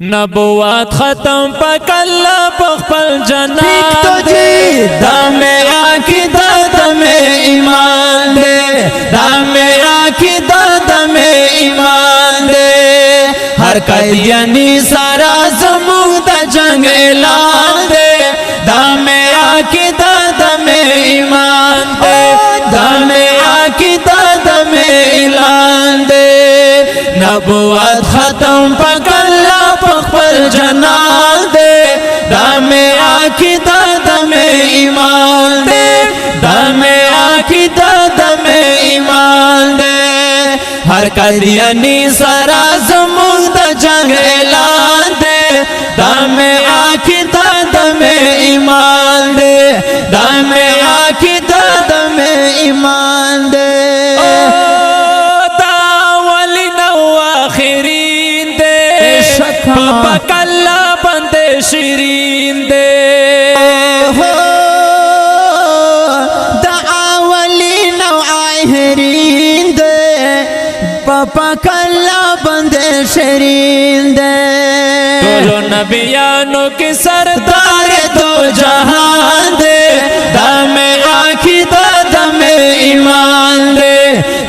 نبوت ختم پاک اللہ پخپل جنان دے دم عقیدہ دم ایمان دے دم عقیدہ دم ایمان دے ہر قدیانی سارا زمون دا جنگ اعلان دے دم عقیدہ دم ایمان دے دم عقیدہ دم اعلان دے نبوت ختم پاک اللہ پخپل جنان دے دم عقیدہ دم ایمان دے دم عقیدہ دم ایمان دے ہر قدیانی سارا زمون دا جنگ اعلان دے دم عقیدہ دم ایمان دے دم عقیدہ دم ایمان دے پاک اللہ بندے شیرین دے دا اولین و آخرین دے پاک اللہ بندے شیرین دے دولو نبیانوں کی سردار دو جہان دے دم عقیدہ دم ایمان دے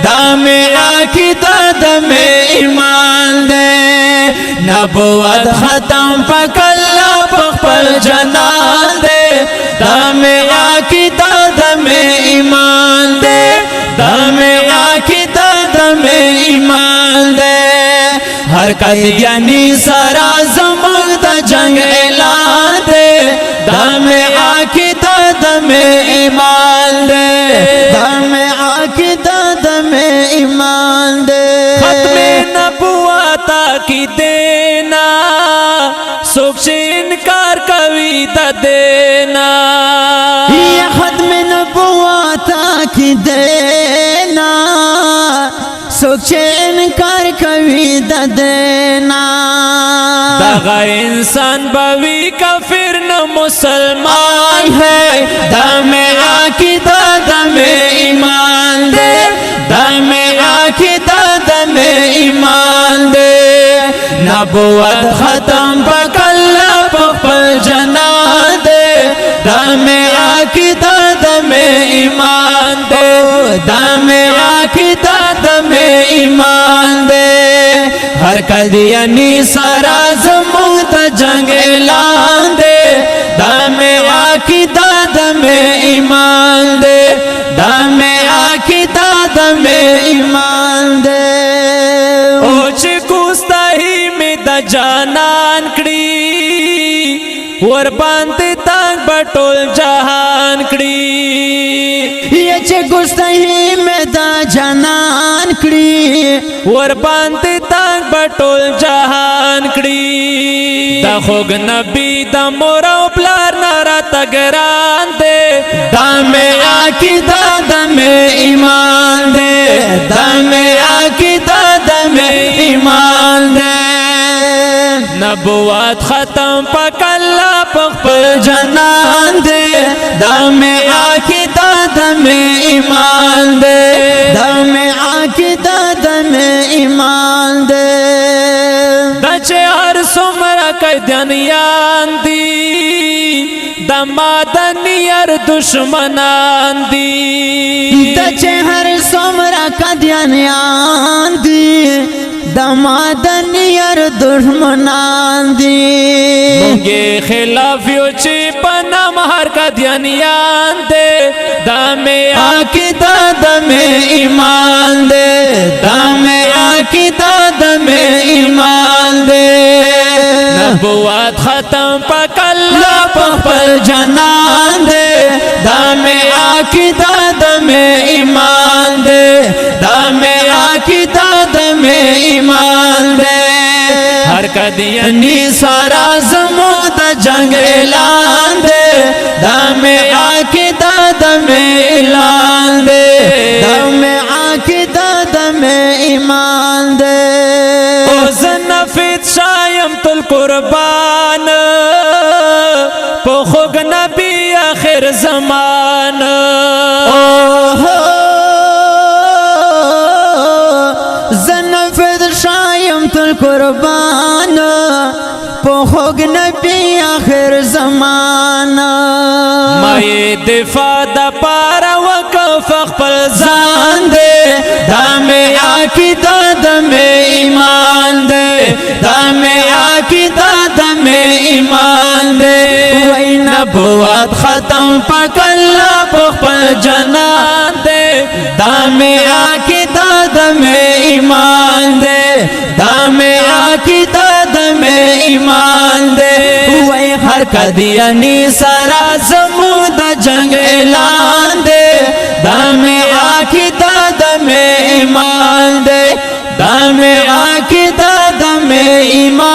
دم عقیدہ دم ایمان دے نبوت ختم پاک اللہ پخپل جنان دے دم عقیدہ دم ایمان دے دم عقیدہ دم ایمان دے ہر قدیانی سارا زمون دا جنگ اعلان دے دم عقیدہ دم ایمان دے دم عقیدہ دم ایمان دے ختم نبوت کی دینا سوک انکار کوي تا دینا یا ختم نبوت کی دینا سوک انکار کوي تا دینا دغا انسان باوی کافر نہ مسلمان ہے دم عقیدہ دم ایمان دے دم عقیدہ دم ایمان دے نبوت ختم پاک اللہ پخپل جنان دے دم عقیدہ دم ایمان دے دم عقیدہ دم ایمان دے ہر قدیانی سارا زمون دا جنگ اعلان دے دم عقیدہ دم ایمان دے دم عقیدہ دم ایمان دے اوچ کوستاہی میں دا جانان کڑی ور باندې تانگ بٹول جہان کڑی یہ چه گستہی میں دا جانان کڑی ور باندې تانگ بٹول جہان کڑی دا خوگ نبی دا مورا و پلار نارا تگران دے دم عقیدہ دم ایمان دے دم عقیدہ دم ایمان دے نبوت ختم پاک اللہ پخپل جنان دے دم عقیدہ دم ایمان دے دم عقیدہ دم ایمان دے دچے ہر سمرہ قیدیان دی دمادنی ار دشمنان دی دچے ہر سمرہ قیدیان دی دمادنی ار دشمنان دی مونگے خلافیو چی پنام ہر قیدیان دے دم عقیدہ دم ایمان دے دم عقیدہ دم ایمان دے نبوت ختم پاک اللہ پخپل جنان دے دم عقیدہ دم ایمان دے دم عقیدہ دم ایمان دے ہر قدیانی سارا زمون دا جنگ اعلان دے دم عقیدہ دم اعلان دے دم عقیدہ دم ایمان دے او زنفید شایم تل قربان پخوگ نبی آخر زمان زنفید شایم تل قربان خوږ نبی آخر زمانہ مای دفاع د پاره وقف خپل ځان دے دا میں عقیدہ دا میں ایمان دے دا میں عقیدہ دا میں ایمان دے وی نبوت ختم پاک اللہ بخپل جنان دے دا میں عقیدہ دا میں ایمان دے دا میں عقیدہ دا میں ایمان دے وی ہر قدیانی سارا زمود جنگ اعلان دے دا میں عقیدہ دا میں ایمان دے دا میں عقیدہ دا میں ایمان